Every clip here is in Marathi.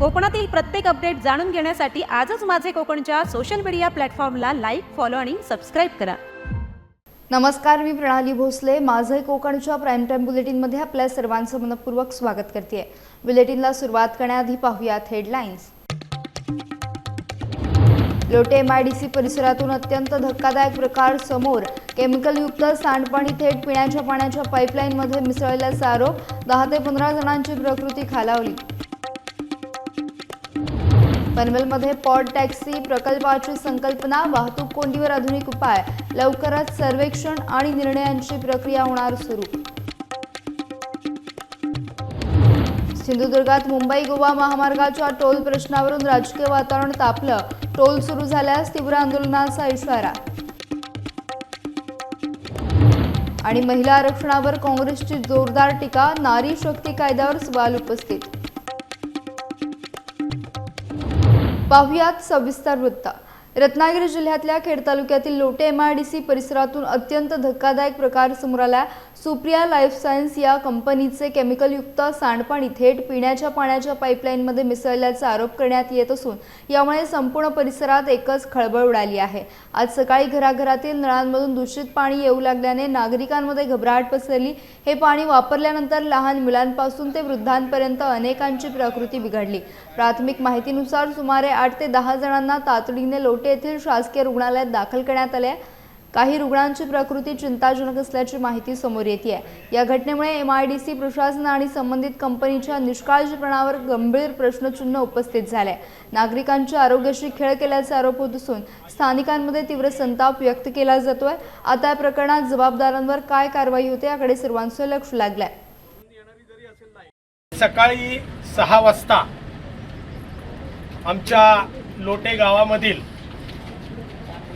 कोकणातील प्रत्येक अपडेट जाणून घेण्यासाठी आजच माझे कोकणच्या सोशल मीडिया प्लॅटफॉर्मला लाईक, फॉलो आणि सबस्क्राईब करा। नमस्कार, मी प्रणाली भोसले। माझे कोकणच्या प्राइम टाइम बुलेटिनमध्ये आपल्या सर्वांचं मनपूर्वक स्वागत करते। बुलेटिनला सुरुवात करण्याआधी पाहूयात हेडलाईन्स। लोटे MIDC परिसरातून अत्यंत धक्कादायक प्रकार समोर। केमिकलयुक्त सांडपाणी थेट पिण्याच्या पाण्याच्या पाईपलाईनमध्ये मिसळल्याचा आरोप। 10 ते 15 जणांची प्रकृती खालावली। पनवेलमध्ये पॉड टॅक्सी प्रकल्पाची संकल्पना, वाहतूक कोंडीवर आधुनिक उपाय। लवकरच सर्वेक्षण आणि निर्णयांची प्रक्रिया होणार सुरू। सिंधुदुर्गात मुंबई गोवा महामार्गाच्या टोल प्रश्नावरून राजकीय वातावरण तापलं। टोल सुरू झाल्यास तीव्र आंदोलनाचा इशारा। आणि महिला आरक्षणावर काँग्रेसची जोरदार टीका, नारी शक्ती कायद्यावर सवाल उपस्थित। पाहुयात सविस्तर वृत्त। रत्नागिरी जिल्ह्यातल्या खेड तालुक्यातील लोटे MIDC परिसरातून अत्यंत धक्कादायक प्रकार समोर आला। सुप्रिया लाईफ सायन्स या कंपनीचे केमिकलयुक्त सांडपाणी थेट पिण्याच्या पाण्याच्या पाईपलाईनमध्ये मिसळल्याचा आरोप करण्यात येत असून यामुळे संपूर्ण परिसरात एकच खळबळ उडाली आहे। आज सकाळी घराघरातील नळांमधून दूषित पाणी येऊ लागल्याने नागरिकांमध्ये घबराट पसरली। हे पाणी वापरल्यानंतर लहान मुलांपासून ते वृद्धांपर्यंत अनेकांची प्रकृती बिघडली। प्राथमिक माहितीनुसार सुमारे 8 ते 10 जणांना तातडीने लोटे येथील शासकीय रुग्णालयात दाखल करण्यात आले। काही रुग्णांची प्रकृती चिंताजनक असल्याची माहिती समोर येते आहे। या घटनेमुळे MIDC प्रशासन आणि संबंधित कंपनीच्या निष्काळजीपणावर गंभीर प्रश्नचिन्ह उपस्थित झाले। नागरिकांच्या आरोग्याशी खेळ केल्याचा आरोप होत असून स्थानिकांमध्ये तीव्र संताप व्यक्त केला जातोय। आता या प्रकरणात जबाबदारांवर काय कारवाई होते याकडे सर्वांचं लक्ष लागलंय। सकाळी 6 वाजता आमच्या लोटे गावामधील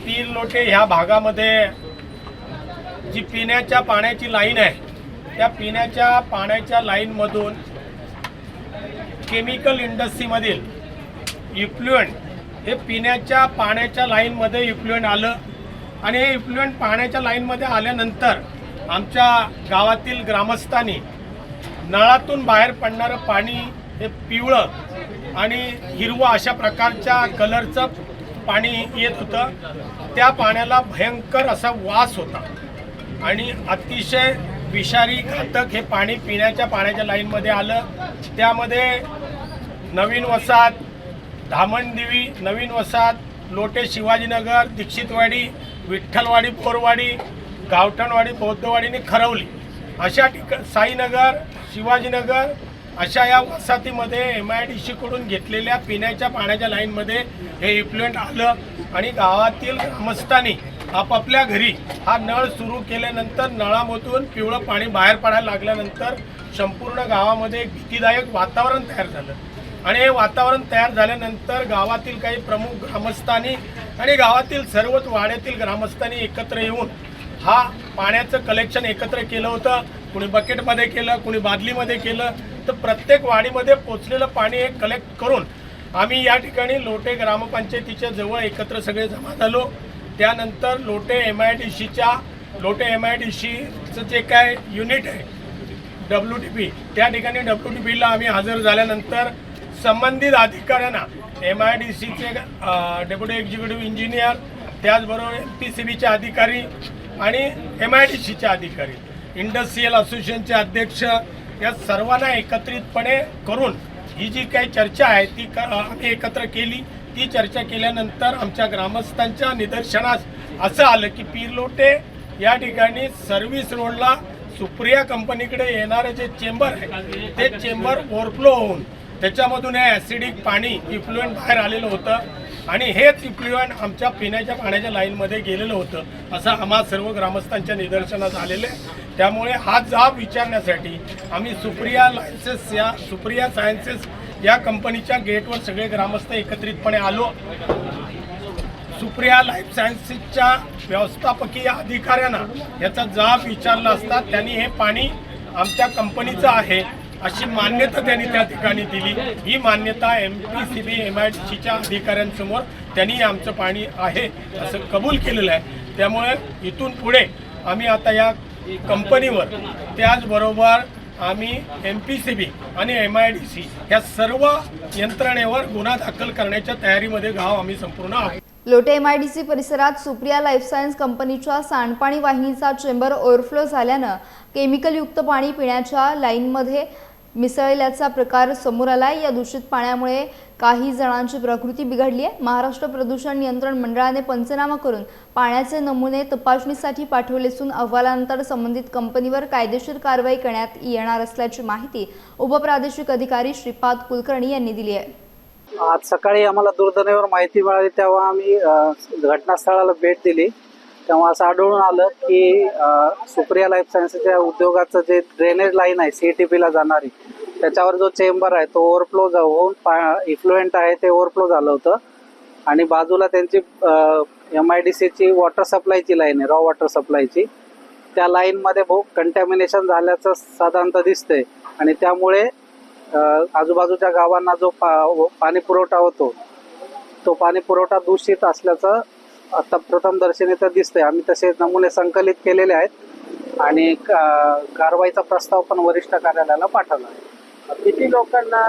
पीर लोटे ह्या भागामध्ये जी पिण्याच्या पाण्याची लाईन आहे, त्या पिण्याच्या पाण्याच्या लाईनमधून केमिकल इंडस्ट्रीमधील इफ्लुएंट हे पिण्याच्या पाण्याच्या लाईनमध्ये इफ्लुएंट आलं आणि हे इफ्लुएंट पाण्याच्या लाईनमध्ये आल्यानंतर आमच्या गावातील ग्रामस्थांनी नळातून बाहेर पडणारं पाणी हे पिवळं आणि हिरवं अशा प्रकारच्या कलरचं पाणी येत होतं। त्या पाण्याला भयंकर असा वास होता आणि अतिशय विषारी घातक हे पाणी पिण्याच्या पाण्याच्या लाईनमध्ये आलं। त्यामध्ये नवीन वसाहत, धामणदिवी, नवीन वसाहत, लोटे शिवाजीनगर, दीक्षितवाडी, विठ्ठलवाडी, बोरवाडी, गावठणवाडी, बौद्धवाडी आणि खरवली अशा साईनगर, शिवाजीनगर अशा या वसाहतीमध्ये MIDC कडून घेतलेल्या पिण्याच्या पाण्याच्या लाईनमध्ये हे इफ्लुएंट आलं आणि गावातील ग्रामस्थांनी आपापल्या घरी हा नळ सुरू केल्यानंतर नळामधून पिवळं पाणी बाहेर पडायला लागल्यानंतर संपूर्ण गावामध्ये एक भीतीदायक वातावरण तयार झालं आणि हे वातावरण तयार झाल्यानंतर गावातील काही प्रमुख ग्रामस्थांनी आणि गावातील सर्वच वाड्यातील ग्रामस्थांनी एकत्र येऊन हा पाण्याचं कलेक्शन एकत्र केलं होतं। कुणी बकेटमध्ये केलं, कुणी बादलीमध्ये केलं, तर प्रत्येक वाडीमध्ये पोचलेलं पाणी हे कलेक्ट करून आम्ही या ठिकाणी लोटे ग्रामपंचायतीच्या जवळ एकत्र सगळे जमा झालो। त्यानंतर लोटे MIDCचं जे काय युनिट आहे WTP, त्या ठिकाणी WTPला आम्ही हजर झाल्यानंतर संबंधित अधिकाऱ्यांना MIDCचे डेप्युटी एक्झिक्युटिव्ह इंजिनियर, त्याचबरोबर MPCBचे अधिकारी आणि MIDCचे अधिकारी, इंडस्ट्रियल असोसिएशनचे अध्यक्ष या सर्वांना एकत्रितपणे करून ही जी काही चर्चा आहे ती आम्ही एकत्र केली। ती चर्चा केल्यानंतर आमच्या ग्रामस्थांच्या निदर्शनास असं आलं की पीर लोटे या ठिकाणी सर्व्हिस रोडला सुप्रिया कंपनीकडे येणारे जे चेंबर आहे ते चेंबर ओव्हरफ्लो होऊन त्याच्यामधून हे ॲसिडिक पाणी इफ्लुएंट बाहेर आलेलं होतं आणि हेच इफ्लुएंट आमच्या पिण्याच्या पाण्याच्या लाईनमध्ये गेलेलं होतं असं आम्हा सर्व ग्रामस्थांच्या निदर्शनास आलेलं आहे। त्यामुळे हा जाब विचारण्यासाठी आम्ही सुप्रिया सायन्सेस या कंपनीच्या गेटवर सगळे ग्रामस्थ एकत्रितपणे आलो। सुप्रिया लाईफ सायन्सेसच्या व्यवस्थापकीय अधिकाऱ्यांना याचा जाब विचारला असता त्यांनी हे पाणी आमच्या कंपनीचं आहे अशी मान्यता त्यांनी त्या ठिकाणी दिली। ही मान्यता MPCB MIDCच्या अधिकाऱ्यांसमोर त्यांनी आमचं पाणी आहे असं कबूल केलेलं आहे। त्यामुळे इथून पुढे आम्ही आता या कंपनीवर त्याचबरोबर आम्ही MPCB आणि MIDC या सर्व यंत्रणेवर गुन्हा दाखल करण्याच्या तयारीमध्ये गाव आम्ही संपूर्ण आहोत. लोटे MIDC परिसरात सुप्रिया लाईफ सायन्स कंपनीच्या सांडपाणी वाहिनीचा चेंबर ओव्हरफ्लो झाल्यानं केमिकलयुक्त पाणी पिण्याच्या लाईनमध्ये मिसळल्याचा प्रकार समोर आलाय। या दूषित पाण्यामुळे काही जणांची प्रकृती बिघडली आहे। महाराष्ट्र प्रदूषण नियंत्रण मंडळाने पंचनामा करून पाण्याचे नमुने तपासणीसाठी पाठवले असून अहवालानंतर संबंधित कंपनीवर कायदेशीर कारवाई करण्यात येणार असल्याची माहिती उपप्रादेशिक अधिकारी श्रीपाद कुलकर्णी यांनी दिली आहे। आज सकाळी आम्हाला दूरध्वनीवर माहिती मिळाली तेव्हा आम्ही घटनास्थळाला भेट दिली। तेव्हा असं आढळून आलं की सुप्रिया लाईफ सायन्सच्या उद्योगाचं जे ड्रेनेज लाईन आहे CTP ला जाणारी, त्याच्यावर जो चेंबर आहे तो ओव्हरफ्लो होऊन इफ्लुएंट आहे ते ओव्हरफ्लो झालं होतं आणि बाजूला त्यांची MIDCची वॉटर सप्लायची लाईन आहे, रॉ वॉटर सप्लायची, त्या लाईनमध्ये कंटॅमिनेशन झाल्याचं साधारणतः दिसतंय आणि त्यामुळे आजूबाजूच्या गावांना जो पाणी पुरवठा होतो तो पाणी पुरवठा दूषित असल्याचं आता प्रथम दर्शनी तर दिसतंय। आम्ही तसे नमुने संकलित केलेले आहेत आणि कारवाईचा प्रस्ताव पण वरिष्ठ कार्यालयाला पाठवला आहे। किती लोकांना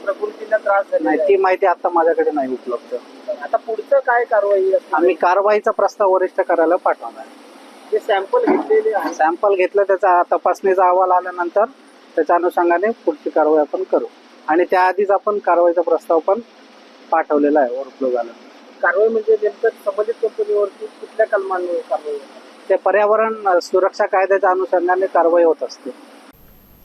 प्रकृतीला त्रास झाला नाही ती माहिती आता माझ्याकडे नाही उपलब्ध। आता पुढचं काय कारवाई असणार? आम्ही कारवाईचा प्रस्ताव वरिष्ठ कार्यालयाला पाठवला आहे। जे सॅम्पल घेतलेले आहे, सॅम्पल घेतलं, त्याचा तपासणीचा अहवाल आल्यानंतर त्याच्या अनुषंगाने पुढची कारवाई आपण करू आणि त्याआधीच आपण कारवाईचा प्रस्ताव पण पाठवलेला आहे ओव्हरफ्लो झाला। कारवाई म्हणजे नेमकं संबंधित कंपनीवरती कुठल्या कलमांवर कारवाई होणार? ते पर्यावरण सुरक्षा कायद्याच्या अनुषंगाने कारवाई होत असते।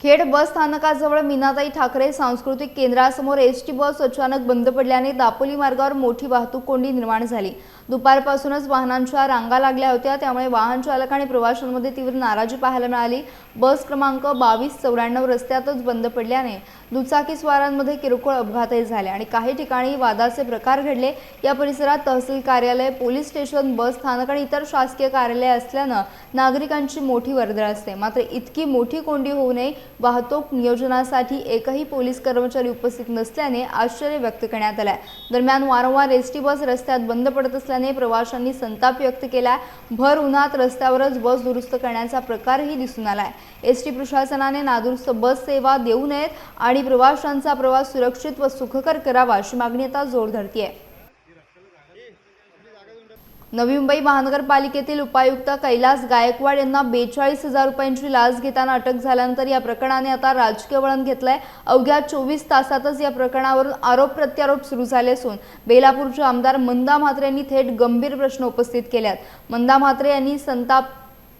खेड बस स्थानकाजवळ मीनाताई ठाकरे सांस्कृतिक केंद्रासमोर ST बस अचानक बंद पडल्याने दापोली मार्गावर मोठी वाहतूक कोंडी निर्माण झाली। दुपारपासूनच वाहनांच्या रांगा लागल्या होत्या, त्यामुळे वाहन चालक आणि प्रवाशांमध्ये तीव्र नाराजी पाहायला मिळाली। बस क्रमांक 2294 रस्त्यातच बंद पडल्याने दुचाकीस्वारांमध्ये किरकोळ अपघातही झाले आणि काही ठिकाणी वादाचे प्रकार घडले। या परिसरात तहसील कार्यालय, पोलीस स्टेशन, बस स्थानक आणि इतर शासकीय कार्यालये असल्यानं नागरिकांची मोठी वर्दळ असते। मात्र इतकी मोठी कोंडी होऊ नये, वाहतूक नियोजनासाठी एकही पोलीस कर्मचारी उपस्थित नसल्याने आश्चर्य व्यक्त करण्यात आले। दरम्यान वारंवार ST बस रस्त्यात बंद पडत असल्याने प्रवाशांनी संताप व्यक्त केला। भर उन्हात रस्त्यावरच बस दुरुस्त करण्याचा प्रकारही दिसून आलाय। ST प्रशासनाने नादुरुस्त बस सेवा देऊ नयेत आणि प्रवाशांचा प्रवास सुरक्षित व सुखकर करावा अशी मागणी आता जोर धरतीये। नवी मुंबई महानगरपालिकेतील उपायुक्त कैलास गायकवाड यांना 42,000 रुपयांची लाच घेताना अटक झाल्यानंतर या प्रकरणाने आता राजकीय वळण घेतलंय। अवघ्या 24 तासातच या प्रकरणावरून आरोप प्रत्यारोप सुरू झाले असून बेलापूरचे आमदार मंदा म्हात्रे यांनी थेट गंभीर प्रश्न उपस्थित केलेत। मंदा म्हात्रे यांनी संताप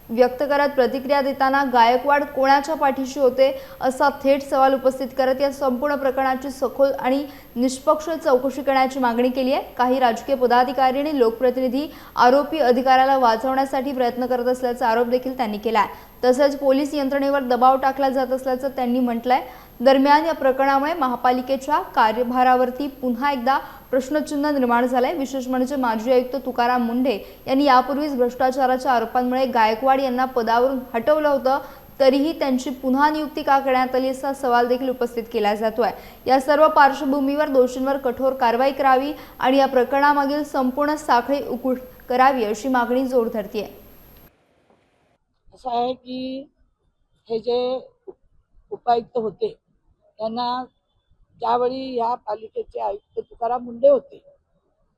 व्यक्त करत प्रतिक्रिया देताना गायकवाड कोणाच्या पाठीशी होते असा थेट सवाल उपस्थित करत या संपूर्ण प्रकरणाची सखोल आणि निष्पक्ष चौकशी करण्याची मागणी केली आहे। काही राजकीय पदाधिकारी आणि लोकप्रतिनिधी आरोपी अधिकाऱ्याला वाचवण्यासाठी प्रयत्न करत असल्याचा आरोप देखील त्यांनी केला आहे। तसेच पोलीस यंत्रणेवर दबाव टाकला जात असल्याचं त्यांनी म्हटलंय। दरम्यान या प्रकरणामुळे महापालिकेच्या कार्यभारावरती पुन्हा एकदा प्रश्नचिन्ह निर्माण झालंय। विशेष म्हणजे माजी आयुक्त तुकाराम मुंढे यांनी यापूर्वीच भ्रष्टाचाराच्या आरोपांमुळे गायकवाड यांना पदावरून हटवलं होतं, तरीही त्यांची पुन्हा नियुक्ती का करण्यात आली असा सवाल देखील उपस्थित केला जातोय। या सर्व पार्श्वभूमीवर दोषींवर कठोर कारवाई करावी आणि या प्रकरणामागील संपूर्ण साखळी उघड करावी अशी मागणी जोर धरतीये। असं आहे की हे जे उपायुक्त होते त्यांना त्यावेळी या पालिकेचे आयुक्त तुकाराम मुंढे होते,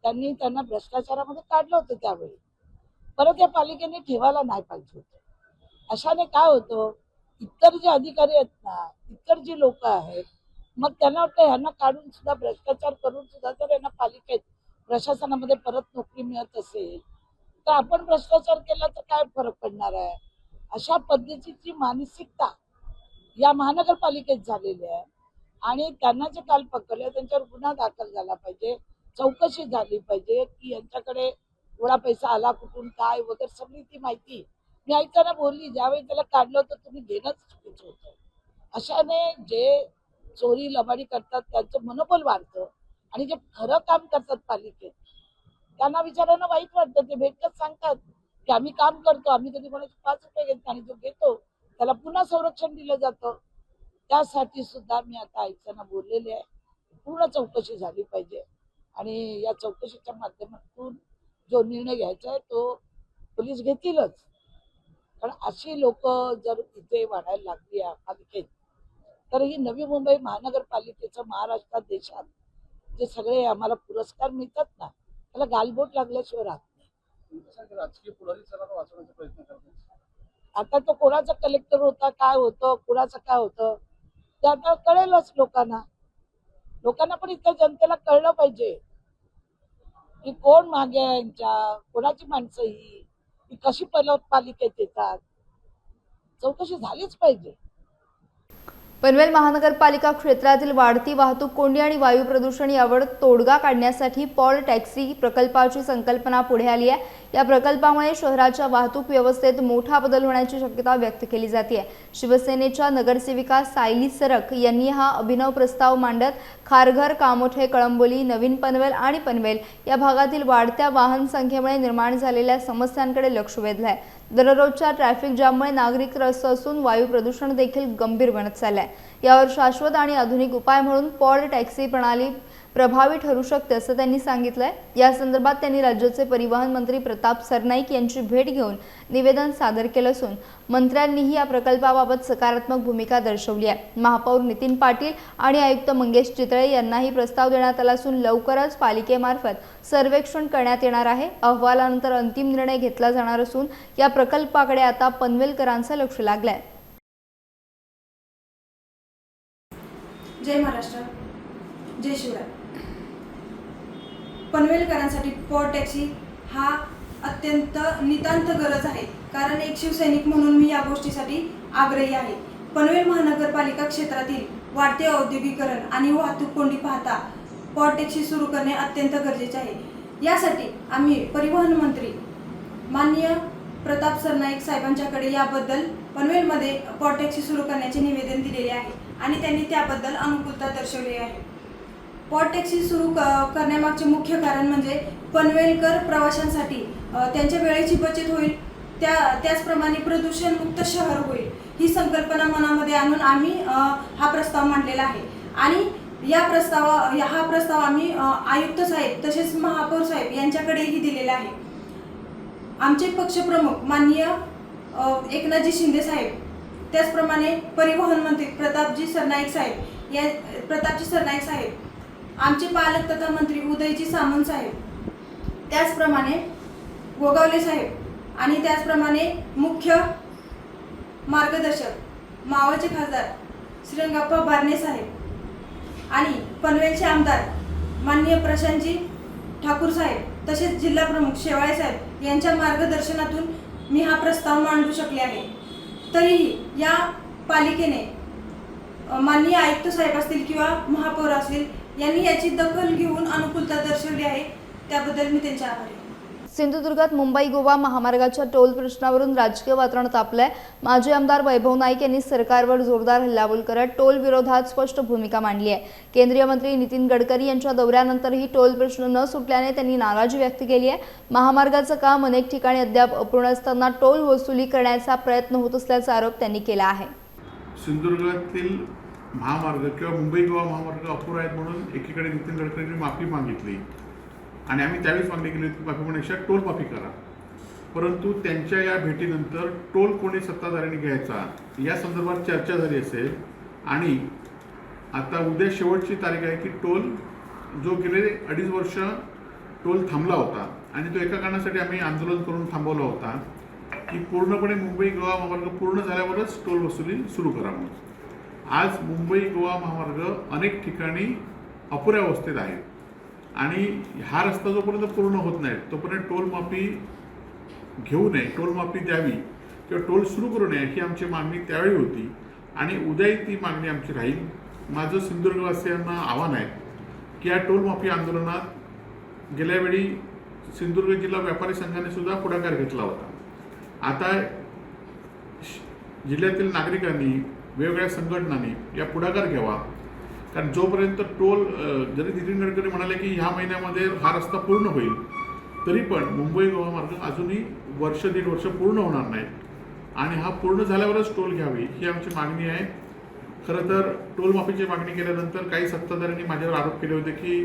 त्यांनी त्यांना भ्रष्टाचारामध्ये काढलं होतं। त्यावेळी परत या पालिकेने ठेवायला नाही पाहिजे होतं। अशाने काय होतं, इतर जे अधिकारी आहेत ना, इतर जी लोक आहेत, मग त्यांना वाटतं ह्यांना काढून सुद्धा भ्रष्टाचार करून सुद्धा जर यांना पालिकेत प्रशासनामध्ये परत नोकरी मिळत असेल तर आपण भ्रष्टाचार केला तर काय फरक पडणार आहे, अशा पद्धतीची मानसिकता या महानगरपालिकेत झालेली आहे। आणि त्यांना जे काल पकडलं त्यांच्यावर गुन्हा दाखल झाला पाहिजे, चौकशी झाली पाहिजे की यांच्याकडे एवढा पैसा आला कुठून काय वगैरे सगळी ती माहिती मी ऐकायला बोलली। ज्यावेळी त्याला काढलं होतं तुम्ही घेणंच चुकीचं होतं। अशाने जे चोरी लबाडी करतात त्यांचं मनोबल वाढतं आणि जे खरं काम करतात पालिकेत त्यांना विचारायला वाईट वाटतं। ते भेटत सांगतात की आम्ही काम करतो, आम्ही कधी कोणाचे 5 रुपये घेत नाही, जो घेतो त्याला पुन्हा संरक्षण दिलं जातं। त्यासाठी सुद्धा मी आता आयुक्तांना बोललेले आहे, पूर्ण चौकशी झाली पाहिजे आणि या चौकशीच्या माध्यमातून जो निर्णय घ्यायचा आहे तो पोलीस घेतीलच। कारण अशी लोक जर इथे वाढायला लागली या पालिकेत तर ही नवी मुंबई महानगरपालिकेचं महाराष्ट्रात देशात जे सगळे आम्हाला पुरस्कार मिळतात ना, त्याला गालबोट लागल्याशिवाय राहत नाही. राजकीय पुढारीचा वाचवण्याचा प्रयत्न करतात. आता तो कोणाचा कलेक्टर होता, काय होतं, कोणाचं काय होतं, ते आता कळेलच लोकांना. लोकांना पण इथल्या जनतेला कळलं पाहिजे की कोण मागे आहे यांच्या, कोणाची माणसं ही कशी पालिकेत येतात, चौकशी झालीच पाहिजे. पनवेल महानगरपालिका क्षेत्रातील वाढती वाहतूक कोंडी आणि वायू प्रदूषण यावर तोडगा काढण्यासाठी पॉल टॅक्सी प्रकल्पाची संकल्पना पुढे आली आहे. या प्रकल्पामुळे शहराच्या वाहतूक व्यवस्थेत मोठा बदल होण्याची शक्यता व्यक्त केली जाते. शिवसेनेच्या नगरसेविका सायली सरक यांनी हा अभिनव प्रस्ताव मांडत खारघर, कामोठे, कळंबोली, नवीन पनवेल आणि पनवेल या भागातील वाढत्या वाहन संख्येमुळे निर्माण झालेल्या समस्यांकडे लक्ष वेधलं आहे. दररोजच्या ट्रॅफिक जाममुळे नागरिक त्रस्त असून वायू प्रदूषण देखील गंभीर बनत चालले आहे. यावर शाश्वत आणि आधुनिक उपाय म्हणून पॉल टॅक्सी प्रणाली प्रभावी ठरू शकते असं त्यांनी सांगितलंय. या संदर्भात त्यांनी राज्याचे परिवहन मंत्री प्रताप सरनाईक यांची भेट घेऊन निवेदन सादर केलं असून मंत्र्यांनीही या प्रकल्पाबाबत सकारात्मक भूमिका दर्शवली आहे. महापौर नितीन पाटील आणि आयुक्त मंगेश चितळे यांनाही प्रस्ताव देण्यात आला असून लवकरच पालिकेमार्फत सर्वेक्षण करण्यात येणार आहे. अहवालानंतर अंतिम निर्णय घेतला जाणार असून या प्रकल्पाकडे आता पनवेलकरांचं लक्ष लागलंय. जय महाराष्ट्र, जय शिवराय. पनवेलकरांसाठी पॉल टॅक्सी हा अत्यंत नितांत गरज आहे, कारण एक शिवसैनिक म्हणून मी या गोष्टीसाठी आग्रही आहे. पनवेल महानगरपालिका क्षेत्रातील वाढते औद्योगिकरण आणि वाहतूक कोंडी पाहता पॉल टॅक्सी सुरू करणे अत्यंत गरजेचे आहे. यासाठी आम्ही परिवहन मंत्री माननीय प्रताप सरनाईक साहेबांच्याकडे याबद्दल पनवेलमध्ये पॉल टॅक्सी सुरू करण्याचे निवेदन दिलेले आहे आणि त्यांनी त्याबद्दल अनुकूलता दर्शवली आहे. पॉल टॅक्सी सुरू करण्यामागचे मुख्य कारण म्हणजे पनवेलकर प्रवाशांसाठी त्यांच्या वेळेची बचत होईल, त्याचप्रमाणे प्रदूषणमुक्त शहर होईल ही संकल्पना मनामध्ये आणून आम्ही हा प्रस्ताव मांडलेला आहे. आणि हा प्रस्ताव आम्ही आयुक्त साहेब तसेच महापौर साहेब यांच्याकडेही दिलेला आहे. आमचे पक्षप्रमुख माननीय एकनाथजी शिंदे साहेब, त्याचप्रमाणे परिवहन मंत्री प्रतापजी सरनाईक साहेब, आमचे पालक तथा मंत्री उदयजी सामंत साहेब, त्याचप्रमाणे गोगावले साहेब आणि त्याचप्रमाणे मुख्य मार्गदर्शक मावळचे खासदार श्रीरंगप्पा बारणे साहेब आणि पनवेलचे आमदार माननीय प्रशांतजी ठाकूर साहेब तसेच जिल्हा प्रमुख शेवाळे साहेब यांच्या मार्गदर्शनातून मी हा प्रस्ताव मांडू शकले आहे. तरीही या पालिकेने माननीय आयुक्त साहेब असतील किंवा महापौर असतील यांनी याची दखल घेऊन अनुकूलता दर्शवली आहे, त्याबद्दल मी त्यांचे आभारी आहे. सिंधुदुर्गात मुंबई गोवा महामार्गाच्या टोल प्रश्नावरून राजकीय वातावरण तापलंय. माजी आमदार वैभव नाईक यांनी सरकारवर जोरदार हल्लाबोल करत टोल विरोधात स्पष्ट भूमिका मांडली आहे. केंद्रीय मंत्री नितीन गडकरी यांच्या दौऱ्यानंतरही टोल प्रश्न न सुटल्याने त्यांनी नाराजी व्यक्त केली आहे. महामार्गाचं काम अनेक ठिकाणी अद्याप अपूर्ण असताना टोल वसुली करण्याचा प्रयत्न होत असल्याचा आरोप त्यांनी केला आहे. सिंधुदुर्गातील महामार्ग किंवा मुंबई गोवा महामार्ग अपुरा आहेत म्हणून एकीकडे नितीन गडकरींनी माफी मागितली आणि आम्ही त्यावेळेस मागणी केली होती माफी म्हणण्यापेक्षा टोल माफी करा. परंतु त्यांच्या या भेटीनंतर टोल कोणी सत्ताधाऱ्यांनी घ्यायचा या संदर्भात चर्चा झाली असेल आणि आता उद्या शेवटची तारीख आहे की टोल जो गेले 2.5 वर्ष टोल थांबला होता आणि तो एका कारणासाठी आम्ही आंदोलन करून थांबवला होता की पूर्णपणे मुंबई गोवा महामार्ग पूर्ण झाल्यावरच टोल वसुली सुरू करा म्हणून. आज मुंबई गोवा महामार्ग अनेक ठिकाणी अपुऱ्या अवस्थेत आहे आणि हा रस्ता जोपर्यंत पूर्ण होत नाही तोपर्यंत टोल माफी घेऊ नये, टोल माफी द्यावी किंवा टोल सुरू करू नये ही आमची मागणी त्यावेळी होती आणि उद्याही ती मागणी आमची राहील. माझं सिंधुदुर्गवासियांना आव्हान आहे की या टोल माफी आंदोलनात गेल्यावेळी सिंधुदुर्ग जिल्हा व्यापारी संघाने सुद्धा पुढाकार घेतला होता. आता जिल्ह्यातील नागरिकांनी वेगवेगळ्या संघटनांनी या पुढाकार घ्यावा, कारण जोपर्यंत टोल जरी नितीन गडकरी म्हणाले की ह्या महिन्यामध्ये हा रस्ता पूर्ण होईल तरी पण मुंबई गोवा मार्ग अजूनही 1-1.5 वर्ष पूर्ण होणार नाही आणि हा पूर्ण झाल्यावरच टोल घ्यावी ही आमची मागणी आहे. खरं तर टोल माफीची मागणी केल्यानंतर काही सत्ताधाऱ्यांनी माझ्यावर आरोप केले होते की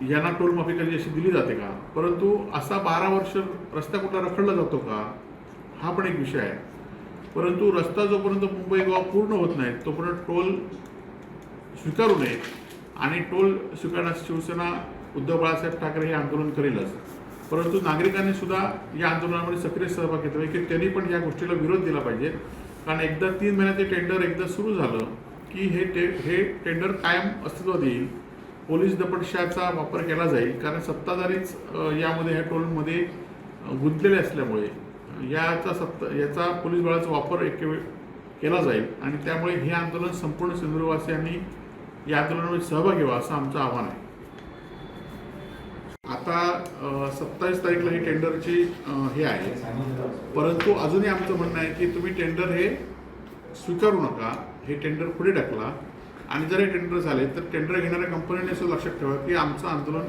यांना टोल माफी कधी अशी दिली जाते का, परंतु असा 12 वर्ष रस्ता कुठला रखडला जातो का हा पण एक विषय आहे. परंतु रस्ता जोपर्यंत मुंबई गोवा पूर्ण होत नाही तोपर्यंत टोल स्वीकारू नये आणि टोल स्वीकारण्यास शिवसेना उद्धव बाळासाहेब ठाकरे हे आंदोलन करेलच. परंतु नागरिकांनी सुद्धा या आंदोलनामध्ये सक्रिय सहभाग घेतला की त्यांनी पण या गोष्टीला विरोध दिला पाहिजे. कारण एकदा 3 महिन्याचे टेंडर एकदा सुरू झालं की हे टेंडर कायम अस्तित्वात येईल. पोलीस दपटशाचा वापर केला जाईल कारण सत्ताधारीच यामध्ये ह्या टोलमध्ये गुंतलेले असल्यामुळे याचा पोलीस बळाचा वापर केला जाईल आणि त्यामुळे हे आंदोलन संपूर्ण सिंधुदुर्गवासियांनी या आंदोलनामध्ये सहभाग घ्यावा असं आमचं आव्हान आहे. आता 27 तारीखला ही टेंडरची हे आहे, परंतु अजूनही आमचं म्हणणं आहे की तुम्ही टेंडर हे स्वीकारू नका, हे टेंडर पुढे ढकला आणि जर हे टेंडर झाले तर टेंडर घेणाऱ्या कंपनीने सुद्धा लक्षात ठेवा की आमचं आंदोलन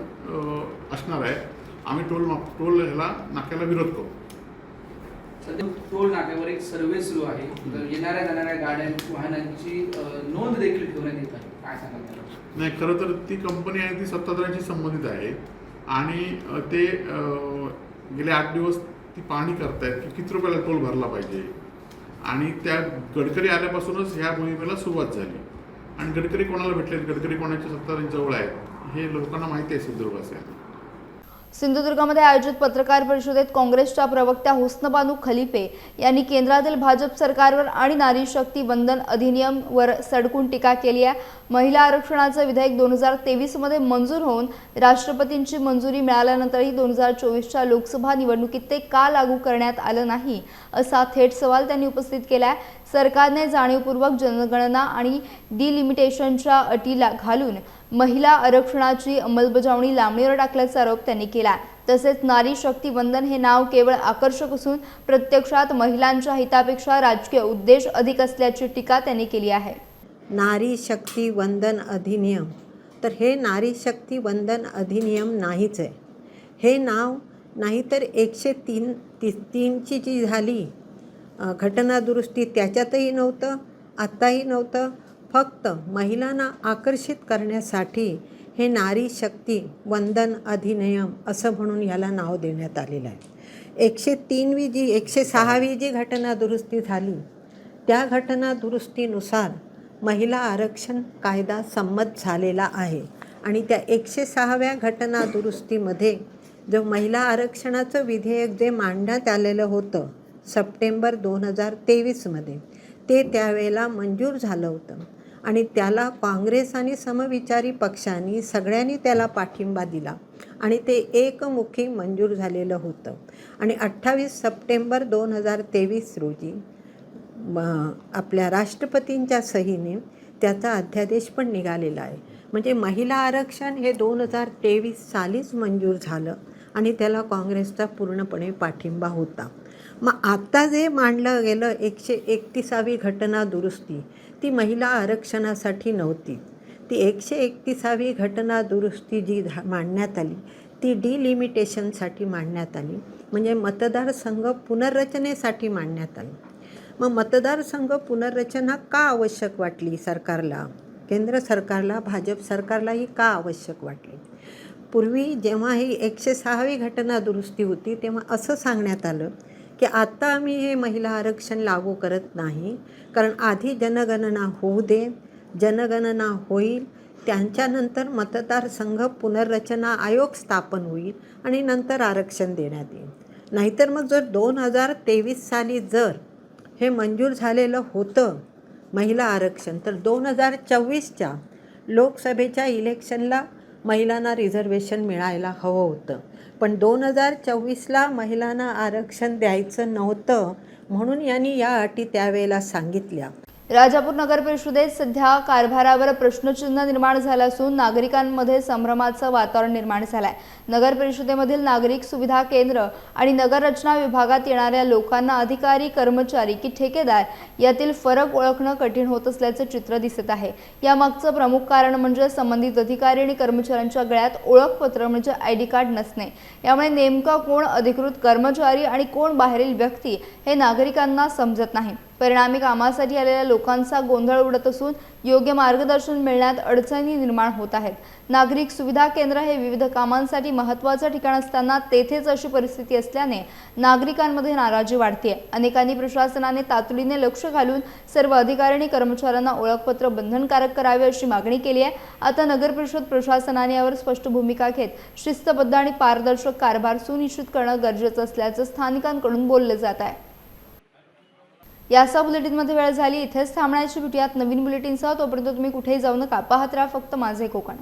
असणार आहे, आम्ही टोल ह्याला नाक्याला विरोध करू. सध्या टोल नाक्यावर एक सर्वे सुरू आहे, येणाऱ्या जाणाऱ्या वाहनांची नोंद देखील ठेवण्यात येत आहे, काय सांगाल त्याला? नाही, खरं तर ती कंपनी आहे ती सत्ताधाऱ्यांशी संबंधित आहे आणि ते गेले 8 दिवस ती पाहणी करतायत की किती रुपयाला टोल भरला पाहिजे आणि त्या गडकरी आल्यापासूनच ह्या मोहिमेला सुरुवात झाली आणि गडकरी कोणाला भेटले, गडकरी कोणाच्या सत्ताधाऱ्यांजवळ आहेत हे लोकांना माहिती आहे सिंधुदुर्गाचे. सिंधुदुर्गामध्ये आयोजित पत्रकार परिषदेत काँग्रेसच्या प्रवक्त्या हुस्नबानू खलिफे यांनी केंद्रातील भाजप सरकारवर आणि नारी शक्ती वंदन अधिनियमवर सडकून टीका केली आहे. महिला आरक्षणाचं विधेयक 2023 मध्ये मंजूर होऊन राष्ट्रपतींची मंजुरी मिळाल्यानंतरही 2024च्या लोकसभा निवडणुकीत ते का लागू करण्यात आलं नाही असा थेट सवाल त्यांनी उपस्थित केला आहे. सरकारने जाणीवपूर्वक जनगणना आणि डिलिमिटेशनच्या अटीला घालून महिला आरक्षणाची अंमलबजावणी लांबणीवर टाकल्याचा आरोप त्यांनी केला. तसेच नारी शक्ती वंदन हे नाव केवळ आकर्षक असून प्रत्यक्षात महिलांच्या हितापेक्षा राजकीय उद्देश अधिक असल्याची टीका त्यांनी केली आहे. नारी शक्ती वंदन अधिनियम, तर हे नारी शक्ती वंदन अधिनियम नाहीच आहे. हे नाव नाहीतर 103ची जी झाली घटना दुरुस्ती त्याच्यातही नव्हतं, आत्ताही नव्हतं. फक्त महिलांना आकर्षित करण्यासाठी हे नारी शक्ती वंदन अधिनियम असं म्हणून याला नाव देण्यात आलेलं आहे. 106वी जी घटना दुरुस्ती झाली त्या घटना दुरुस्तीनुसार महिला आरक्षण कायदा संमत झालेला आहे आणि त्या 106व्या घटना दुरुस्तीमध्ये जो महिला आरक्षणाचं विधेयक जे मांडण्यात आलेलं होतं सप्टेंबर 2023मध्ये ते त्यावेळेला मंजूर झालं होतं आणि त्याला काँग्रेस आणि समविचारी पक्षांनी सगळ्यांनी त्याला पाठिंबा दिला आणि ते एकमुखी मंजूर झालेलं होतं. आणि 28 सप्टेंबर 2023 रोजी आपल्या राष्ट्रपतींच्या सहीने त्याचा अध्यादेश पण निघालेला आहे. म्हणजे महिला आरक्षण हे 2023 सालीच मंजूर झालं आणि त्याला काँग्रेसचा पूर्णपणे पाठिंबा होता. मग आता जे मांडलं गेलं 131वी घटना दुरुस्ती ती महिला आरक्षणासाठी नव्हती. ती 131वी घटना दुरुस्ती जी मांडण्यात आली ती डिलिमिटेशनसाठी मांडण्यात आली, म्हणजे मतदारसंघ पुनर्रचनेसाठी मांडण्यात आली. मग मतदारसंघ पुनर्रचना का आवश्यक वाटली सरकारला, केंद्र सरकारला, भाजप सरकारलाही का आवश्यक वाटली? पूर्वी जेव्हा ही 106वी घटना दुरुस्ती होती तेव्हा असं सांगण्यात आलं की आता आम्ही हे महिला आरक्षण लागू करत नाही, कारण आधी जनगणना होऊ दे, जनगणना होईल त्यांच्यानंतर मतदारसंघ पुनर्रचना आयोग स्थापन होईल आणि नंतर आरक्षण देण्यात येईल. नाहीतर मग जर 2023 साली जर हे मंजूर झालेलं होतं महिला आरक्षण तर 2024च्या लोकसभेच्या इलेक्शनला महिलांना रिझर्वेशन मिळायला हवं होतं. पण 2024ला महिलांना आरक्षण द्यायचं नव्हतं म्हणून यांनी या अटी त्यावेळेला सांगितल्या. राजापूर नगर परिषदेत सध्या कारभारावर प्रश्नचिन्ह निर्माण झालं असून नागरिकांमध्ये संभ्रमाचं वातावरण निर्माण झालं आहे. नगर परिषदेमधील नागरिक सुविधा केंद्र आणि नगररचना विभागात येणाऱ्या लोकांना अधिकारी, कर्मचारी की ठेकेदार यातील फरक ओळखणं कठीण होत असल्याचं चित्र दिसत आहे. यामागचं प्रमुख कारण म्हणजे संबंधित अधिकारी आणि कर्मचाऱ्यांच्या गळ्यात ओळखपत्र म्हणजे ID कार्ड नसणे. यामुळे नेमका कोण अधिकृत कर्मचारी आणि कोण बाहेरील व्यक्ती हे नागरिकांना समजत नाही. परिणामी कामासाठी आलेल्या लोकांचा गोंधळ उडत असून योग्य मार्गदर्शन मिळण्यात अडचणी निर्माण होत आहेत. नागरिक सुविधा केंद्र हे विविध कामांसाठी महत्त्वाचं ठिकाण असताना तेथेच अशी परिस्थिती असल्याने नागरिकांमध्ये नाराजी वाढते. अनेकांनी प्रशासनाने तातडीने लक्ष घालून सर्व अधिकारी आणि कर्मचाऱ्यांना ओळखपत्र बंधनकारक करावे अशी मागणी केली आहे. आता नगर परिषद प्रशासनाने यावर स्पष्ट भूमिका घेत शिस्तबद्ध आणि पारदर्शक कारभार सुनिश्चित करणं गरजेचं असल्याचं स्थानिकांकडून बोलले जात आहे. याचा बुलेटिनमध्ये वेळ झाली. इथेच थांबण्याची भेटूयात नवीन बुलेटिनसह. तोपर्यंत तुम्ही कुठेही जाऊ नका. पाहत राहा फक्त माझे कोकण.